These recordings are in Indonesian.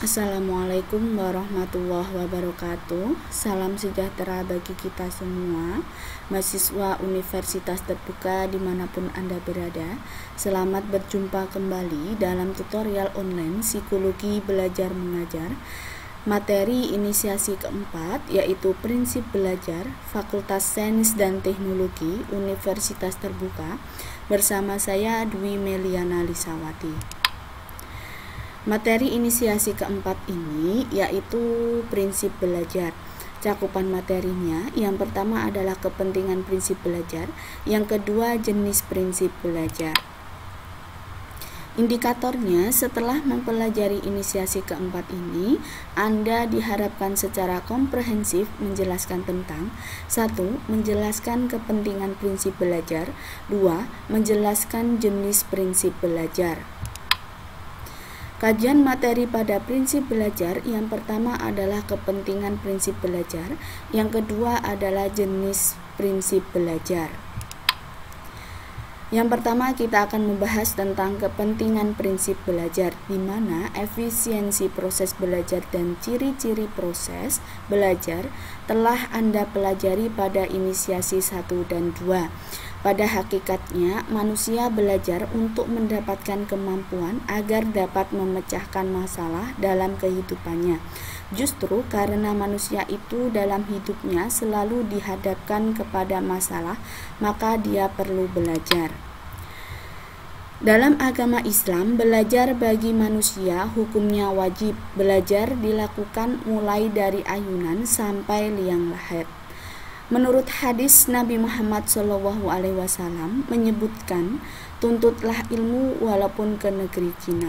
Assalamualaikum warahmatullahi wabarakatuh. Salam sejahtera bagi kita semua, mahasiswa Universitas Terbuka dimanapun Anda berada. Selamat berjumpa kembali dalam tutorial online Psikologi Belajar Mengajar, materi inisiasi keempat, yaitu prinsip belajar, Fakultas Sains dan Teknologi Universitas Terbuka, bersama saya Dwi Meliana Lisawati. Materi inisiasi keempat ini yaitu prinsip belajar. Cakupan materinya yang pertama adalah kepentingan prinsip belajar, yang kedua jenis prinsip belajar. Indikatornya, setelah mempelajari inisiasi keempat ini, Anda diharapkan secara komprehensif menjelaskan tentang 1. Menjelaskan kepentingan prinsip belajar, 2. Menjelaskan jenis prinsip belajar. Kajian materi pada prinsip belajar yang pertama adalah kepentingan prinsip belajar, yang kedua adalah jenis prinsip belajar. Yang pertama kita akan membahas tentang kepentingan prinsip belajar, di mana efisiensi proses belajar dan ciri-ciri proses belajar telah Anda pelajari pada inisiasi 1 dan 2. Pada hakikatnya, manusia belajar untuk mendapatkan kemampuan agar dapat memecahkan masalah dalam kehidupannya. Justru karena manusia itu dalam hidupnya selalu dihadapkan kepada masalah, maka dia perlu belajar. Dalam agama Islam, belajar bagi manusia hukumnya wajib. Belajar dilakukan mulai dari ayunan sampai liang lahat. Menurut hadis Nabi Muhammad SAW menyebutkan, tuntutlah ilmu walaupun ke negeri Cina.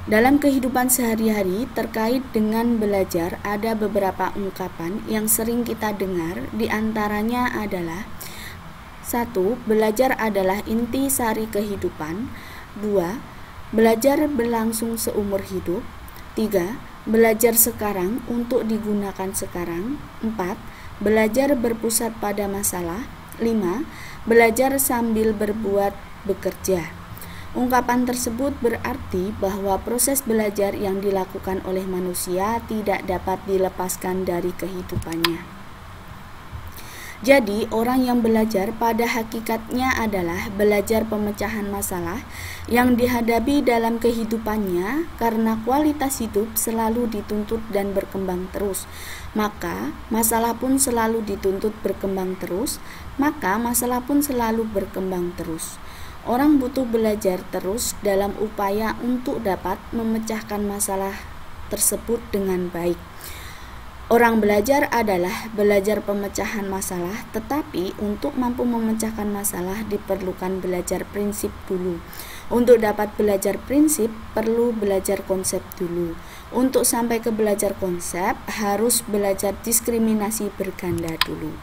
Dalam kehidupan sehari-hari terkait dengan belajar ada beberapa ungkapan yang sering kita dengar, diantaranya adalah 1. Belajar adalah inti sari kehidupan. 2. Belajar berlangsung seumur hidup. 3. Belajar sekarang untuk digunakan sekarang. 4. Belajar berpusat pada masalah. 5. Belajar sambil berbuat bekerja. Ungkapan tersebut berarti bahwa proses belajar yang dilakukan oleh manusia tidak dapat dilepaskan dari kehidupannya. Jadi, orang yang belajar pada hakikatnya adalah belajar pemecahan masalah yang dihadapi dalam kehidupannya, karena kualitas hidup selalu dituntut dan berkembang terus. Maka, masalah pun selalu dituntut berkembang terus, maka masalah pun selalu berkembang terus. Orang butuh belajar terus dalam upaya untuk dapat memecahkan masalah tersebut dengan baik. Orang belajar adalah belajar pemecahan masalah, tetapi untuk mampu memecahkan masalah diperlukan belajar prinsip dulu. Untuk dapat belajar prinsip, perlu belajar konsep dulu. Untuk sampai ke belajar konsep, harus belajar diskriminasi berganda dulu.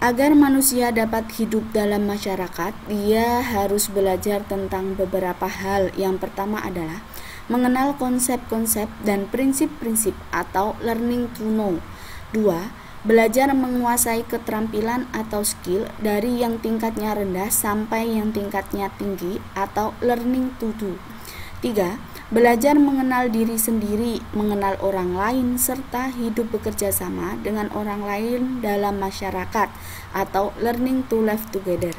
Agar manusia dapat hidup dalam masyarakat, dia harus belajar tentang beberapa hal. Yang pertama adalah mengenal konsep-konsep dan prinsip-prinsip atau learning to know. 2. Belajar menguasai keterampilan atau skill dari yang tingkatnya rendah sampai yang tingkatnya tinggi atau learning to do. 3. Belajar mengenal diri sendiri, mengenal orang lain, serta hidup bekerja sama dengan orang lain dalam masyarakat atau learning to live together.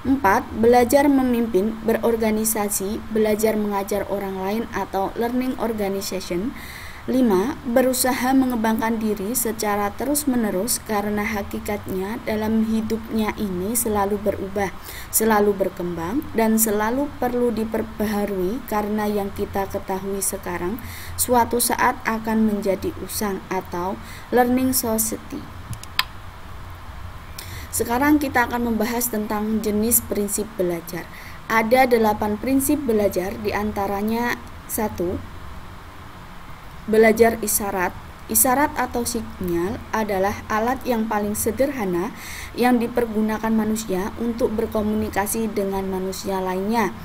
4. Belajar memimpin, berorganisasi, belajar mengajar orang lain atau learning organization. 5. Berusaha mengembangkan diri secara terus-menerus, karena hakikatnya dalam hidupnya ini selalu berubah, selalu berkembang, dan selalu perlu diperbaharui, karena yang kita ketahui sekarang suatu saat akan menjadi usang atau learning society. Sekarang kita akan membahas tentang jenis prinsip belajar. Ada 8 prinsip belajar, diantaranya 1. Belajar isyarat. Isyarat atau sinyal adalah alat yang paling sederhana yang dipergunakan manusia untuk berkomunikasi dengan manusia lainnya.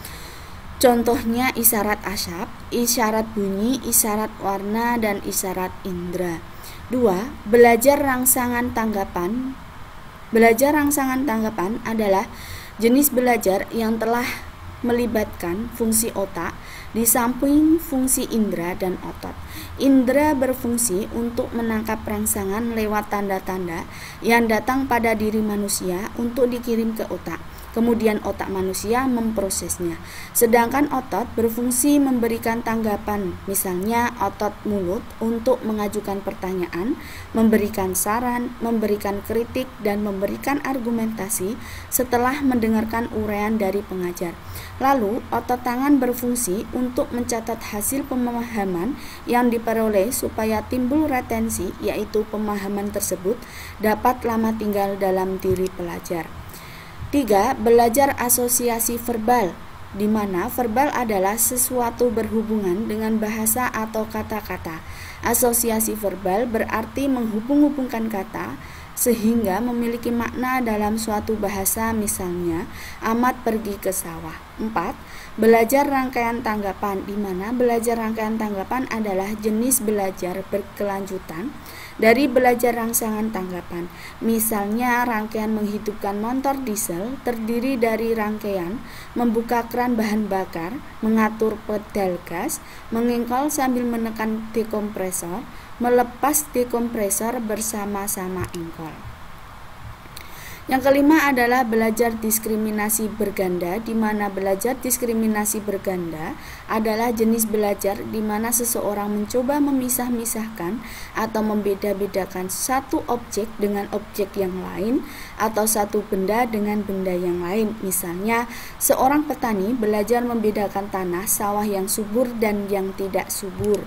Contohnya isyarat asap, isyarat bunyi, isyarat warna, dan isyarat indera. 2. Belajar rangsangan tanggapan. Belajar rangsangan tanggapan adalah jenis belajar yang telah melibatkan fungsi otak di samping fungsi indera dan otot. Indera berfungsi untuk menangkap rangsangan lewat tanda-tanda yang datang pada diri manusia untuk dikirim ke otak. Kemudian otak manusia memprosesnya. Sedangkan otot berfungsi memberikan tanggapan, misalnya otot mulut untuk mengajukan pertanyaan, memberikan saran, memberikan kritik, dan memberikan argumentasi setelah mendengarkan uraian dari pengajar. Lalu, otot tangan berfungsi untuk mencatat hasil pemahaman yang diperoleh supaya timbul retensi, yaitu pemahaman tersebut dapat lama tinggal dalam diri pelajar. 3. Belajar asosiasi verbal, di mana verbal adalah sesuatu berhubungan dengan bahasa atau kata-kata. Asosiasi verbal berarti menghubung-hubungkan kata sehingga memiliki makna dalam suatu bahasa, misalnya Ahmad pergi ke sawah. 4. Belajar rangkaian tanggapan, di mana belajar rangkaian tanggapan adalah jenis belajar berkelanjutan dari belajar rangsangan tanggapan. Misalnya rangkaian menghidupkan motor diesel terdiri dari rangkaian membuka keran bahan bakar, mengatur pedal gas, mengengkol sambil menekan dekompresor, melepas dekompresor bersama-sama engkol. Yang kelima adalah belajar diskriminasi berganda, di mana belajar diskriminasi berganda adalah jenis belajar di mana seseorang mencoba memisah-misahkan atau membeda-bedakan satu objek dengan objek yang lain atau satu benda dengan benda yang lain. Misalnya, seorang petani belajar membedakan tanah sawah yang subur dan yang tidak subur.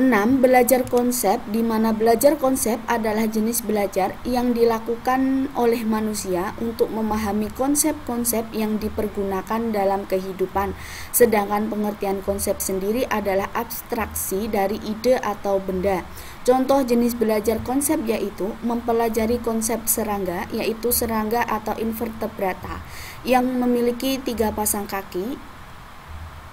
6. Belajar konsep, di mana belajar konsep adalah jenis belajar yang dilakukan oleh manusia untuk memahami konsep-konsep yang dipergunakan dalam kehidupan. Sedangkan pengertian konsep sendiri adalah abstraksi dari ide atau benda. Contoh jenis belajar konsep yaitu mempelajari konsep serangga, yaitu serangga atau invertebrata yang memiliki 3 pasang kaki,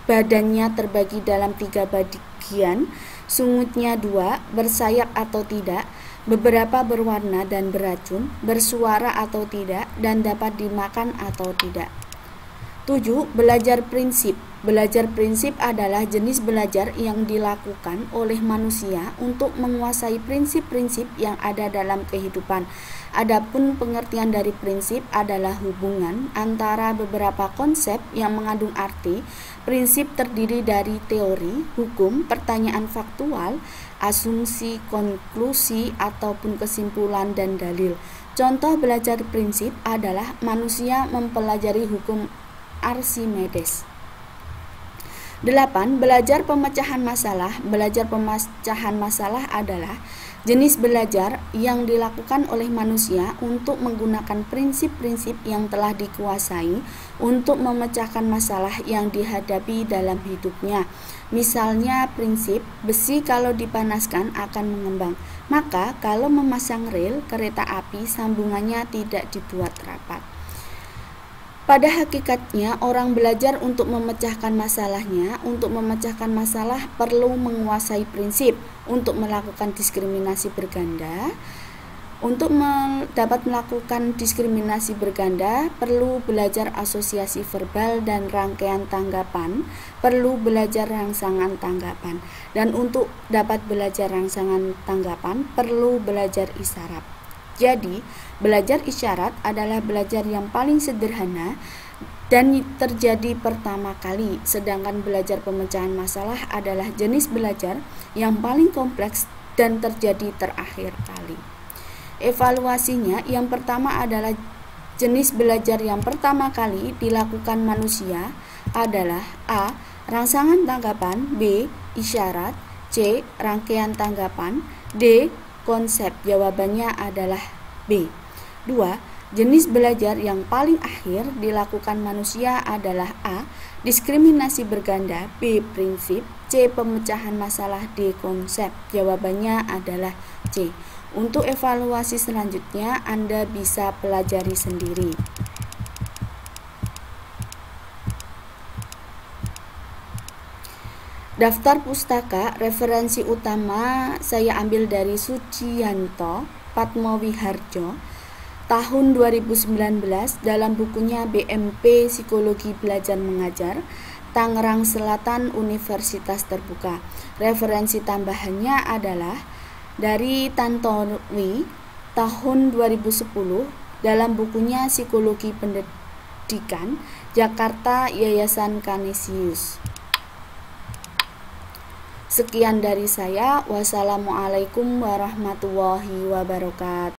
badannya terbagi dalam 3 bagian, sungutnya 2, bersayap atau tidak, beberapa berwarna dan beracun, bersuara atau tidak, dan dapat dimakan atau tidak. 7. Belajar prinsip. Belajar prinsip adalah jenis belajar yang dilakukan oleh manusia untuk menguasai prinsip-prinsip yang ada dalam kehidupan. Adapun pengertian dari prinsip adalah hubungan antara beberapa konsep yang mengandung arti. Prinsip terdiri dari teori, hukum, pertanyaan faktual, asumsi, konklusi, ataupun kesimpulan dan dalil. Contoh belajar prinsip adalah manusia mempelajari hukum Archimedes. 8. Belajar pemecahan masalah. Belajar pemecahan masalah adalah jenis belajar yang dilakukan oleh manusia untuk menggunakan prinsip-prinsip yang telah dikuasai untuk memecahkan masalah yang dihadapi dalam hidupnya. Misalnya prinsip besi kalau dipanaskan akan mengembang, maka kalau memasang rel kereta api sambungannya tidak dibuat rapat. Pada hakikatnya, orang belajar untuk memecahkan masalahnya. Untuk memecahkan masalah perlu menguasai prinsip. Untuk melakukan diskriminasi berganda, untuk dapat melakukan diskriminasi berganda, perlu belajar asosiasi verbal dan rangkaian tanggapan, perlu belajar rangsangan tanggapan. Dan untuk dapat belajar rangsangan tanggapan, perlu belajar isyarat. Jadi, belajar isyarat adalah belajar yang paling sederhana dan terjadi pertama kali, sedangkan belajar pemecahan masalah adalah jenis belajar yang paling kompleks dan terjadi terakhir kali. Evaluasinya, yang pertama adalah jenis belajar yang pertama kali dilakukan manusia adalah A. Rangsangan tanggapan, B. Isyarat, C. Rangkaian tanggapan, D. Konsep. Jawabannya adalah B. 2. Jenis belajar yang paling akhir dilakukan manusia adalah A. Diskriminasi berganda, B. Prinsip, C. Pemecahan masalah, D. Konsep. Jawabannya adalah C. Untuk evaluasi selanjutnya Anda bisa pelajari sendiri. Daftar pustaka, referensi utama saya ambil dari Suciyanto Patmowiharjo. tahun 2019 dalam bukunya BMP Psikologi Belajar Mengajar, Tangerang Selatan Universitas Terbuka. Referensi tambahannya adalah dari Tantowi tahun 2010 dalam bukunya Psikologi Pendidikan, Jakarta, Yayasan Canisius. Sekian dari saya. Wassalamualaikum warahmatullahi wabarakatuh.